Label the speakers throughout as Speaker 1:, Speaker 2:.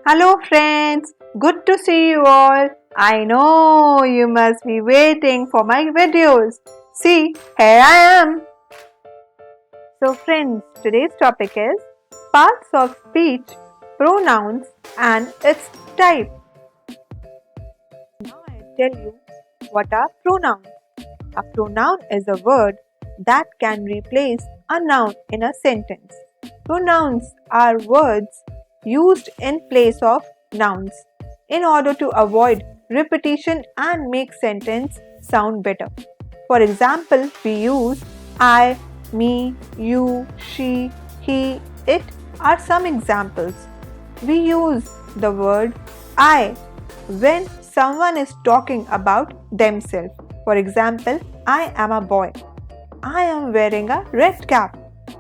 Speaker 1: Hello friends, good to see you all. I know you must be waiting for my videos. See, here I am. So friends, today's topic is parts of speech, pronouns and its type. Now I tell you what are pronouns. A pronoun is a word that can replace a noun in a sentence. Pronouns are words used in place of nouns in order to avoid repetition and make sentence sound better. For example, we use I, me, you, she, he, it are some examples. We use the word I when someone is talking about themselves. For example, I am a boy. I am wearing a red cap.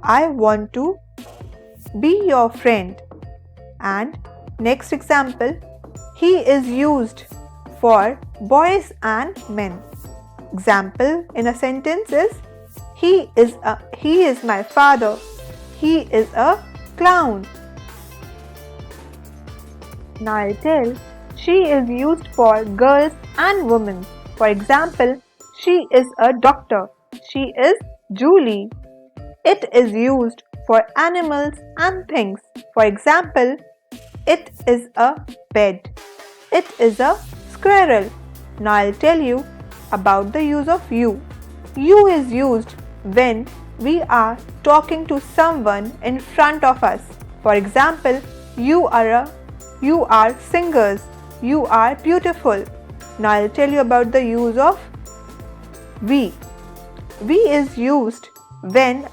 Speaker 1: I want to be your friend. And next example, he is used for boys and men. Example in a sentence is he is my father. He is a clown. Now I'll tell she is used for girls and women. For example, she is a doctor. She is Julie. It is used for animals and things. For example, it is a bed. It is a squirrel. Now I'll tell you about the use of you. You is used when we are talking to someone in front of us. For example, you are singers. You are beautiful. Now I'll tell you about the use of we. We is used when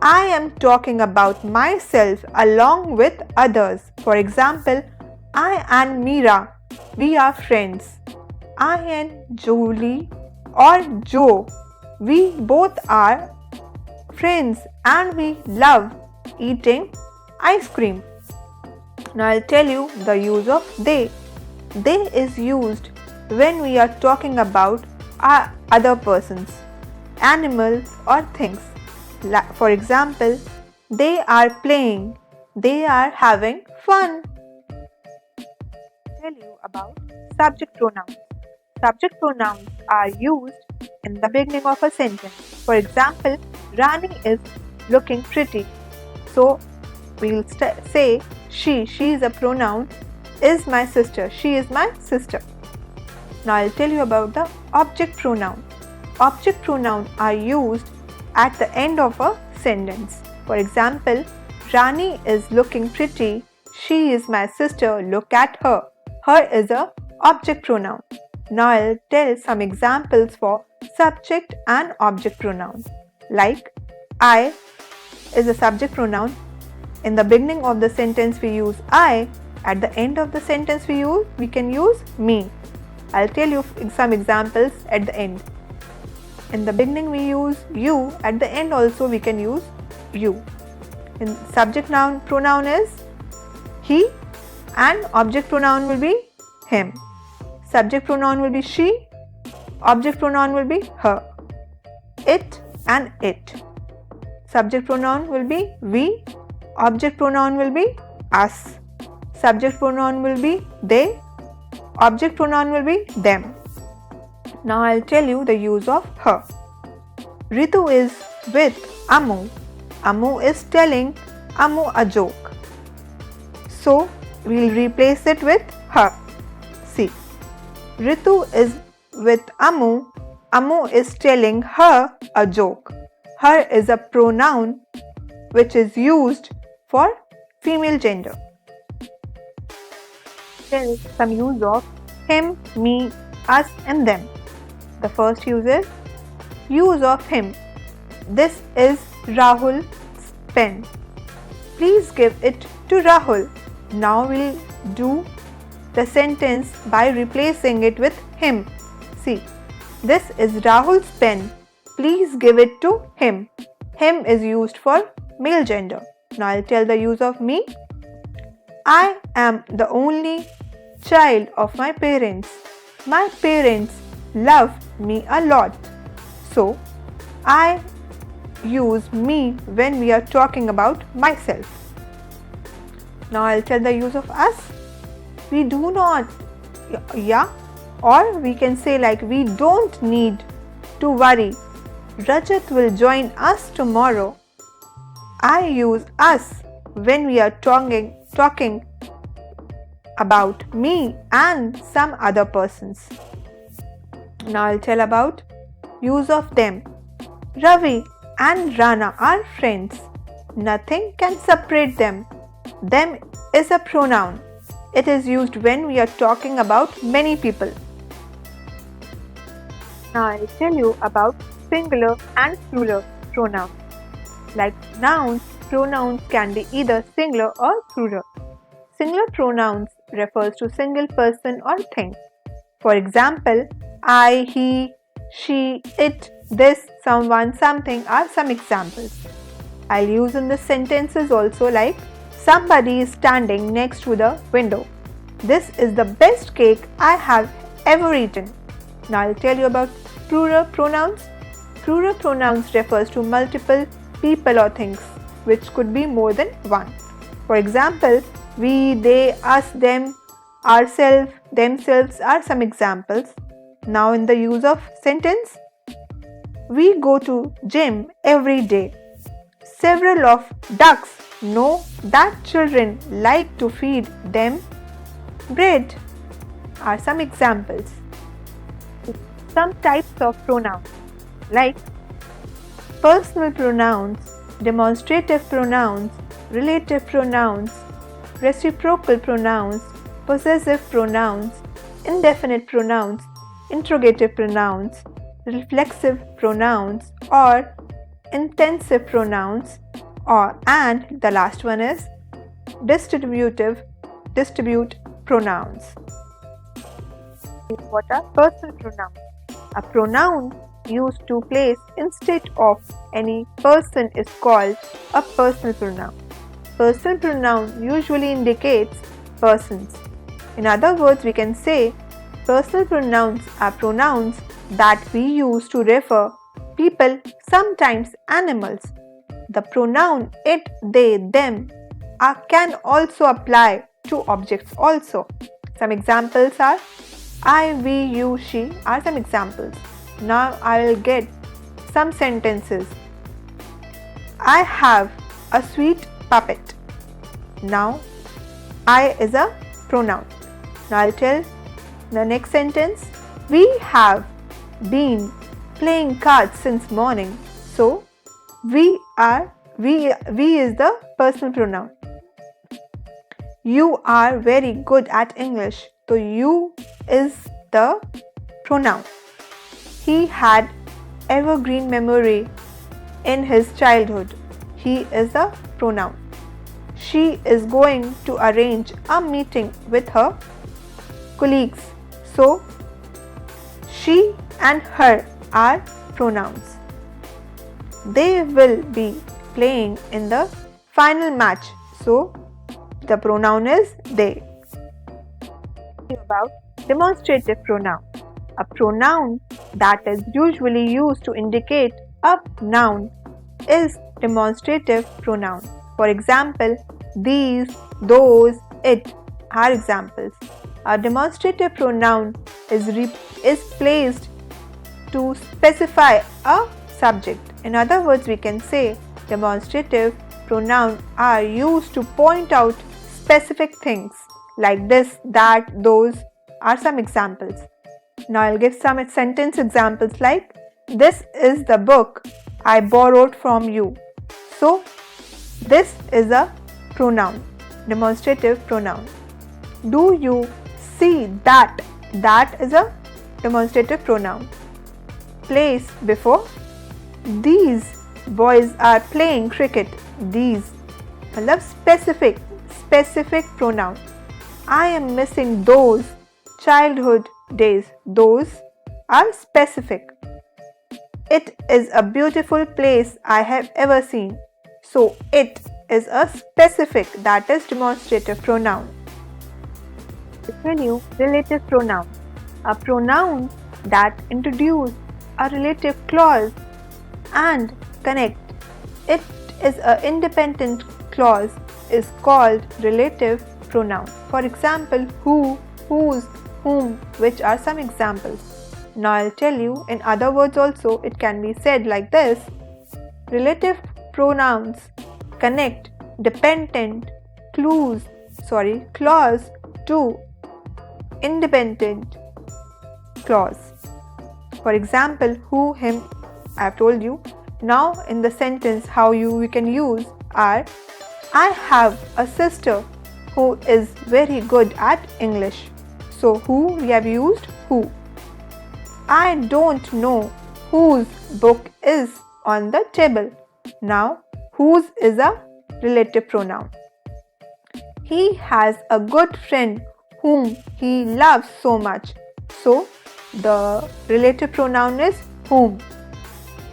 Speaker 1: I am talking about myself along with others. For example, I and Meera, we are friends. I and Julie or Joe, we both are friends and we love eating ice cream. Now I'll tell you the use of they. They is used when we are talking about other persons, animals or things. For example, they are playing, they are having fun. I'll tell you about subject pronouns. Subject pronouns are used in the beginning of a sentence. For example, Rani is looking pretty. So, we'll say she is a pronoun, is my sister, she is my sister. Now I'll tell you about the object pronoun. Object pronouns are used at the end of a sentence. For example, Rani is looking pretty. She is my sister. Look at her. Her is a object pronoun. Now I'll tell some examples for subject and object pronoun. Like I is a subject pronoun. In the beginning of the sentence we use I. At the end of the sentence we can use me. I'll tell you some examples at the end. In the beginning we use you, at the end also we can use you. In subject noun pronoun is he and object pronoun will be him. Subject pronoun will be she, object pronoun will be her. It and it. Subject pronoun will be we, object pronoun will be us. Subject pronoun will be they, object pronoun will be them. Now I'll tell you the use of her. Ritu is with Amu. Amu is telling Amu a joke. So we'll replace it with her. See, Ritu is with Amu. Amu is telling her a joke. Her is a pronoun which is used for female gender. There is some use of him, me, us and them. The first use is use of him. This is Rahul's pen. Please give it to Rahul. Now we'll do the sentence by replacing it with him. See, this is Rahul's pen. Please give it to him. Him is used for male gender. Now I'll tell the use of me. I am the only child of my parents. My parents love me a lot. So, I use me when we are talking about myself. Now I'll tell the use of us. We do not, yeah, or we can say like we don't need to worry. Rajat will join us tomorrow. I use us when we are talking about me and some other persons. Now I'll tell about use of them. Ravi and Rana are friends. Nothing can separate them. Them is a pronoun. It is used when we are talking about many people. Now I'll tell you about singular and plural pronouns. Like nouns, pronouns can be either singular or plural. Singular pronouns refers to single person or thing. For example, I, he, she, it, this, someone, something are some examples. I'll use in the sentences also like somebody is standing next to the window. This is the best cake I have ever eaten. Now I'll tell you about plural pronouns. Plural pronouns refers to multiple people or things which could be more than one. For example, we, they, us, them, ourselves, themselves are some examples. Now in the use of sentence, we go to gym every day. Several of ducks know that children like to feed them bread are some examples. Some types of pronouns like personal pronouns, demonstrative pronouns, relative pronouns, reciprocal pronouns, possessive pronouns, indefinite pronouns, interrogative pronouns, reflexive pronouns or intensive pronouns, and the last one is distribute pronouns. What are personal pronouns? A pronoun used to place instead of any person is called a personal pronoun. Personal pronoun usually indicates persons. In other words, we can say personal pronouns are pronouns that we use to refer people, sometimes animals. The pronoun it, they, them can also apply to objects also. Some examples are I, we, you, she are some examples. Now I will get some sentences. I have a sweet puppet. Now I is a pronoun. Now I'll tell the next sentence. We have been playing cards since morning. So we is the personal pronoun. You are very good at English. So you is the pronoun. He had evergreen memory in his childhood. He is the pronoun. She is going to arrange a meeting with her colleagues. So she and her are pronouns. They will be playing in the final match. So the pronoun is they. About demonstrative pronoun. A pronoun that is usually used to indicate a noun is demonstrative pronoun. For example, these, those, it are examples. A demonstrative pronoun is placed to specify a subject. In other words, we can say demonstrative pronouns are used to point out specific things like this, that, those are some examples. Now I'll give some sentence examples like this is the book I borrowed from you. So this is a pronoun, demonstrative pronoun. Do you see that? That is a demonstrative pronoun. Place before. These boys are playing cricket. These specific pronoun. I am missing those childhood days. Those are specific. It is a beautiful place I have ever seen. So it is a specific, that is demonstrative pronoun. Continue relative pronoun. A pronoun that introduces a relative clause and connect. It is an independent clause is called relative pronoun. For example, who, whose, whom, which are some examples. Now I'll tell you in other words also it can be said like this. Relative pronouns connect dependent clause to independent clause. For example, who, him, I have told you. Now in the sentence how we can use are, I have a sister who is very good at English. So who, we have used who. I don't know whose book is on the table. Now whose is a relative pronoun. He has a good friend whom he loves so much. So the relative pronoun is whom.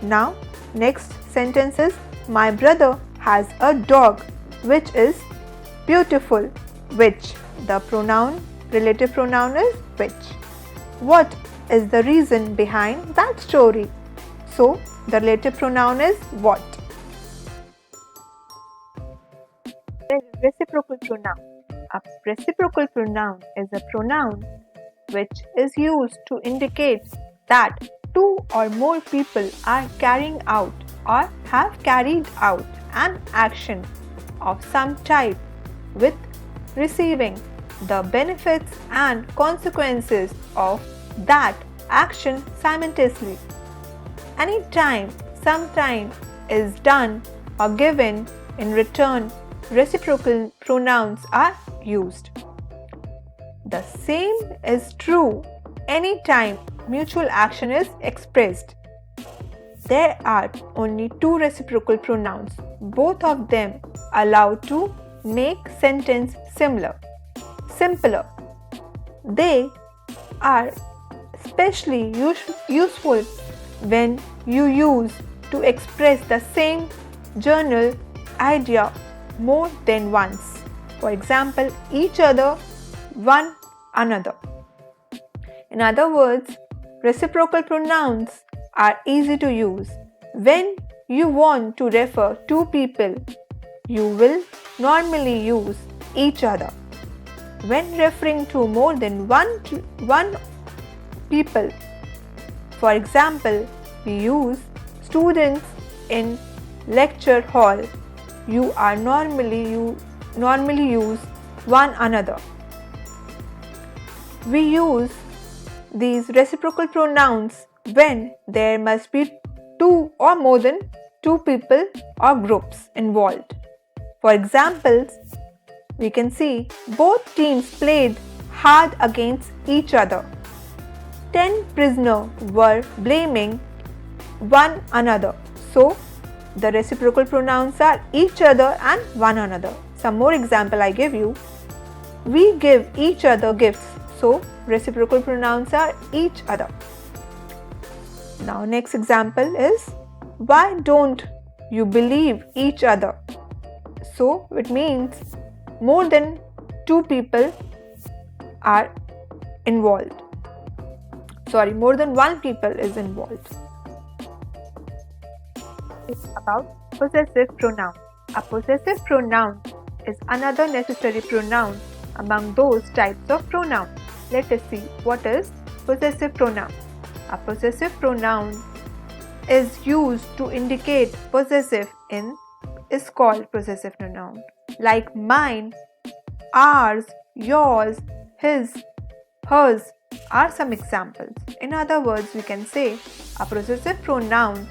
Speaker 1: Now next sentence is, my brother has a dog which is beautiful. Which, the pronoun, relative pronoun is which. What is the reason behind that story? So the relative pronoun is what. Then reciprocal pronoun. A reciprocal pronoun is a pronoun which is used to indicate that two or more people are carrying out or have carried out an action of some type with receiving the benefits and consequences of that action simultaneously. Anytime sometime is done or given in return, reciprocal pronouns are used. The same is true anytime mutual action is expressed. There are only two reciprocal pronouns, both of them allowed to make sentence simpler. They are especially useful when you use to express the same general idea more than once. For example, each other, one another. In other words, reciprocal pronouns are easy to use. When you want to refer two people, you will normally use each other. When referring to more than one people, for example, we use students in lecture hall. You normally use one another. We use these reciprocal pronouns when there must be two or more than two people or groups involved. For examples, we can see both teams played hard against each other. 10 prisoners were blaming one another. So, the reciprocal pronouns are each other and one another. Some more example I give you. We give each other gifts. So, reciprocal pronouns are each other. Now, next example is, why don't you believe each other? So, it means more than two people are involved. More than one people is involved. It's about possessive pronoun. A possessive pronoun is another necessary pronoun among those types of pronoun. Let us see what is possessive pronoun. A possessive pronoun is used to indicate possessive is called possessive pronoun. Like mine, ours, yours, his, hers are some examples. In other words, we can say a possessive pronoun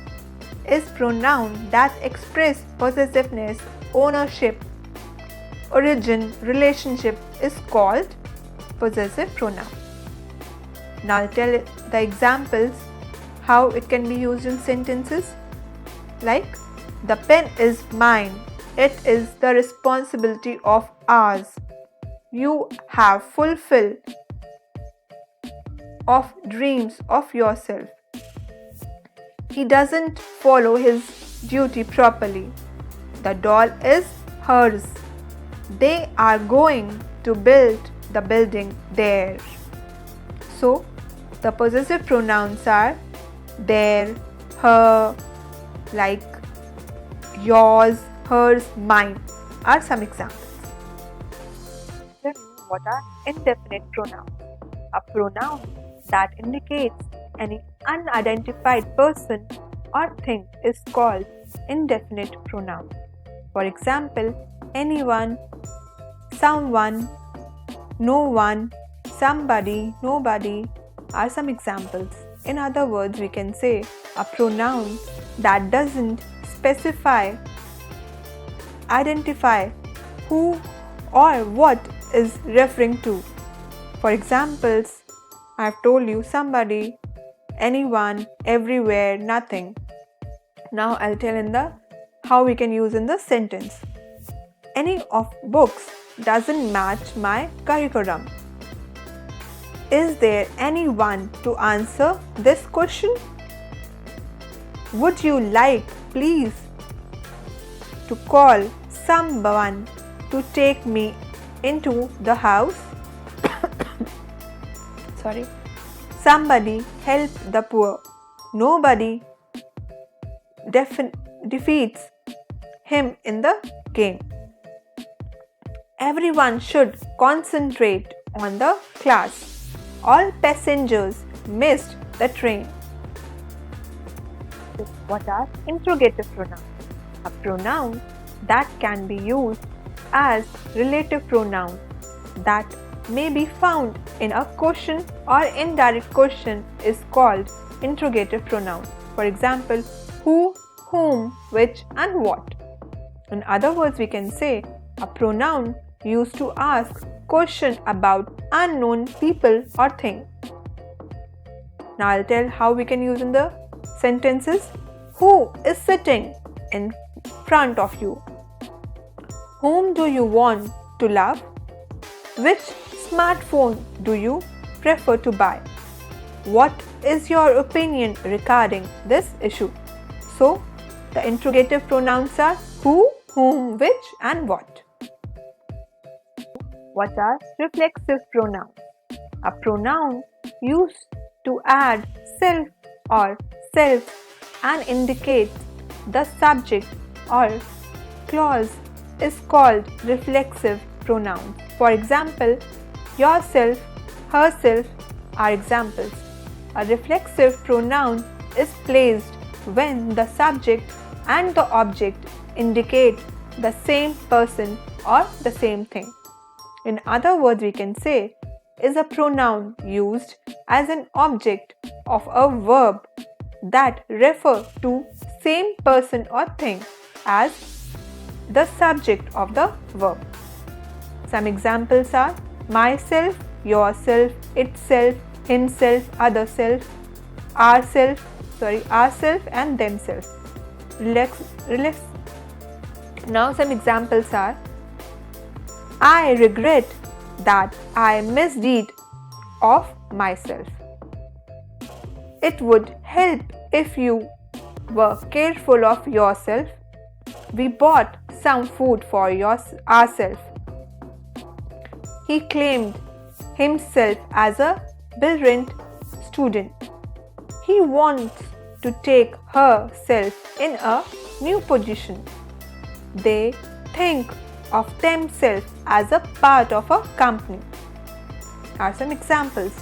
Speaker 1: is pronoun that express possessiveness, ownership, origin, relationship is called possessive pronoun. Now I'll tell the examples how it can be used in sentences. Like, the pen is mine. It is the responsibility of ours. You have fulfilled of dreams of yourself. He doesn't follow his duty properly. The doll is hers. They are going to build the building there. So, the possessive pronouns are their, her, like yours, hers, mine. are some examples. What are indefinite pronouns? A pronoun that indicates any unidentified person or thing is called indefinite pronoun. For example, anyone, someone, no one, somebody, nobody are some examples. In other words, we can say a pronoun that doesn't identify who or what is referring to. For examples, I have told you somebody, anyone, everywhere, nothing. Now I'll tell in the how we can use in the sentence. Any of books doesn't match my curriculum. Is there anyone to answer this question? Would you like, please, to call someone to take me into the house? Somebody help the poor. Nobody defeats him in the game. Everyone should concentrate on the class. All passengers missed the train. What are interrogative pronouns? A pronoun that can be used as relative pronoun that may be found in a question or indirect question is called interrogative pronoun. For example, who, whom, which and what. In other words, we can say a pronoun used to ask question about unknown people or thing. Now I'll tell how we can use in the sentences. Who is sitting in front of you? Whom do you want to love? Which smartphone do you prefer to buy? What is your opinion regarding this issue? So, the interrogative pronouns are who, whom, which and what. What are reflexive pronouns? A pronoun used to add self or self and indicate the subject or clause is called reflexive pronouns. For example, yourself, herself are examples. A reflexive pronoun is placed when the subject and the object indicate the same person or the same thing. In other words, we can say is a pronoun used as an object of a verb that refer to same person or thing as the subject of the verb. Some examples are myself, yourself, itself, himself, other self, ourself and themselves. Now some examples are I regret that I misdeed of myself. It would help if you were careful of yourself. We bought some food for ourselves. He claimed himself as a brilliant student. He wants to take herself in a new position. They think of themselves as a part of a company. Are some examples.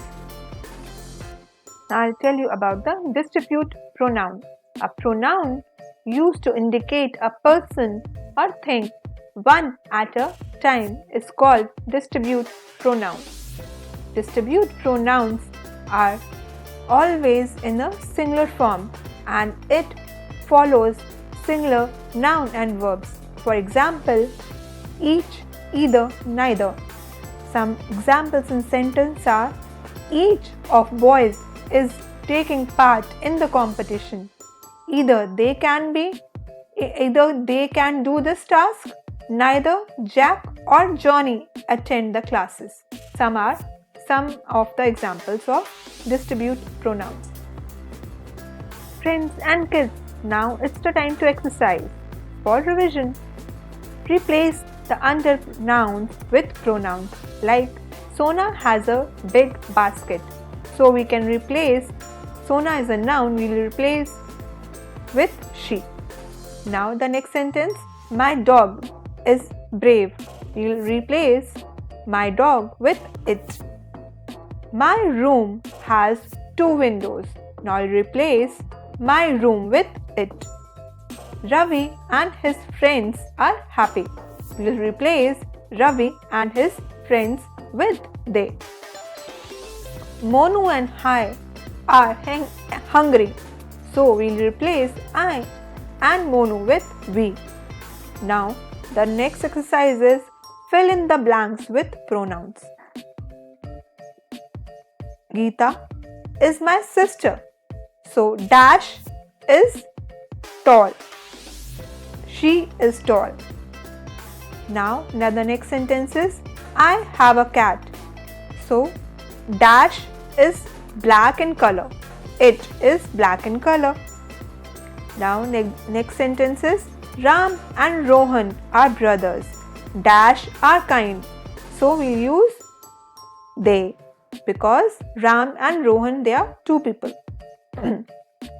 Speaker 1: Now I'll tell you about the distribute pronoun. A pronoun used to indicate a person or thing one at a time is called distribute pronoun. Distribute pronouns are always in a singular form and it follows singular noun and verbs. For example, each, either, neither. Some examples in sentence are each of boys is taking part in the competition. Either they can do this task, neither Jack or Johnny attend the classes. Some are some of the examples of distribute pronouns. Friends and kids, now it's the time to exercise. For revision, replace the under nouns with pronouns. Like Sona has a big basket. So we can replace Sona is a noun, we will replace with she. Now the next sentence, my dog is brave. We'll replace my dog with it. My room has 2 windows. Now I'll replace my room with it. Ravi and his friends are happy. We'll replace Ravi and his friends with they. Monu and I are hungry. So we'll replace I and Monu with we. Now the next exercise is fill in the blanks with pronouns. Geeta is my sister. So dash is tall. She is tall. Now the next sentence is I have a cat. So dash is black in color. It is black in color. Now next sentence is Ram and Rohan are brothers. Dash are kind. So we use they because Ram and Rohan, they are 2 people.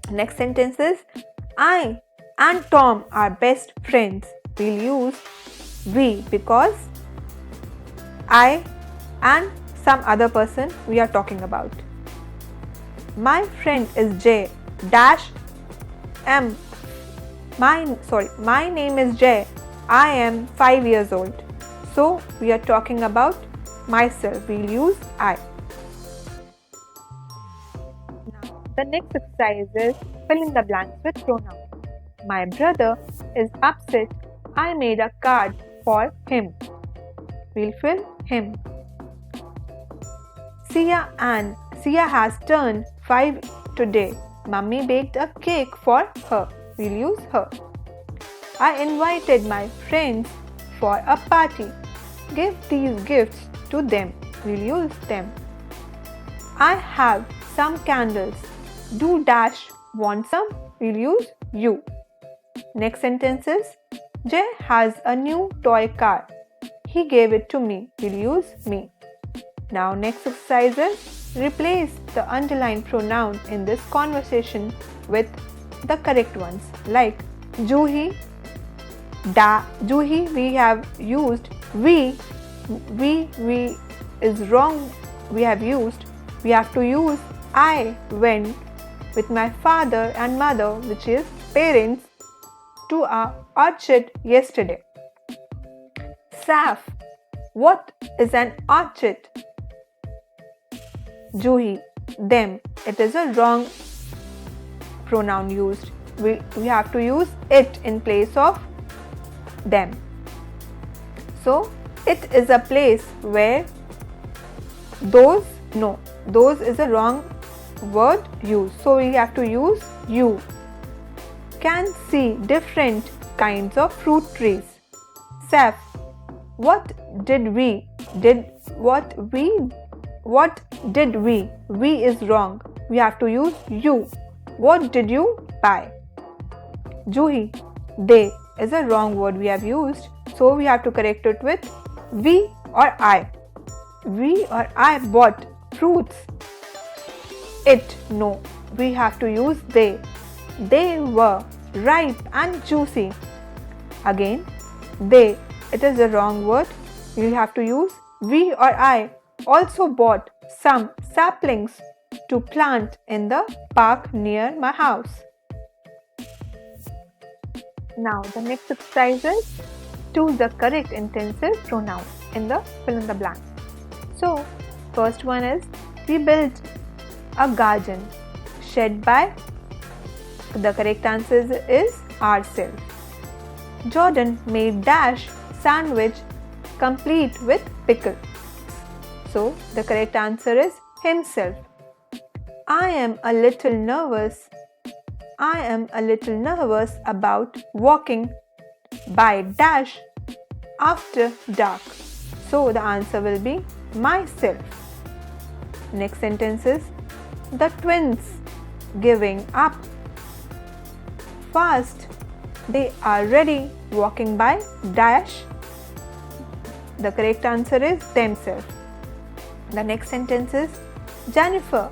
Speaker 1: Next sentence is I and Tom are best friends. We'll use we because I and some other person we are talking about. My friend is Jay. Dash am. My name is Jay. I am 5 years old. So we are talking about myself. We'll use I. Now the next exercise is fill in the blanks with pronouns. My brother is upset. I made a card for him. We'll fill him. Sia has turned 5 today. Mummy baked a cake for her. We'll use her. I invited my friends for a party. Give these gifts to them. We'll use them. I have some candles. Do dash want some? We'll use you. Next sentence is Jay has a new toy car. He gave it to me. We'll use me. Now next exercise is replace the underlined pronoun in this conversation with the correct ones. Like Juhi, Juhi we have used we is wrong. We have to use I went with my father and mother, which is parents, to our orchard yesterday. Saf, what is an orchard? Juhi, them. It is a wrong pronoun used. We have to use it in place of them. So, it is a place where those is a wrong word used. So, we have to use you. Can see different kinds of fruit trees. Saf, what did we? What did we? We is wrong. We have to use you. What did you buy? Juhi, they is a wrong word we have used. So we have to correct it with we or I. We or I bought fruits. It, no. We have to use they. They were ripe and juicy. Again, they. It is a wrong word. You have to use we or I also bought some saplings to plant in the park near my house. Now the next exercise is choose the correct intensive pronoun in the fill in the blank. So first one is we built a garden. Shed by, the correct answer is ourselves. Jordan made dash sandwich complete with pickle. So the correct answer is himself. I am a little nervous about walking by dash after dark. So the answer will be myself. Next sentence is the twins giving up fast. They are ready walking by dash. The correct answer is themselves. The next sentence is Jennifer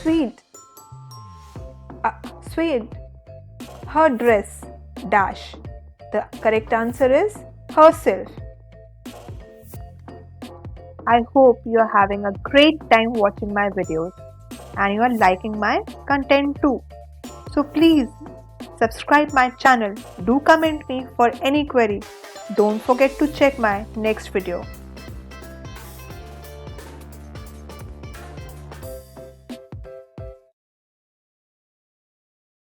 Speaker 1: sweet her dress dash. The correct answer is herself. I hope you are having a great time watching my videos and you are liking my content too. So please subscribe my channel. Do comment me for any query. Don't forget to check my next video.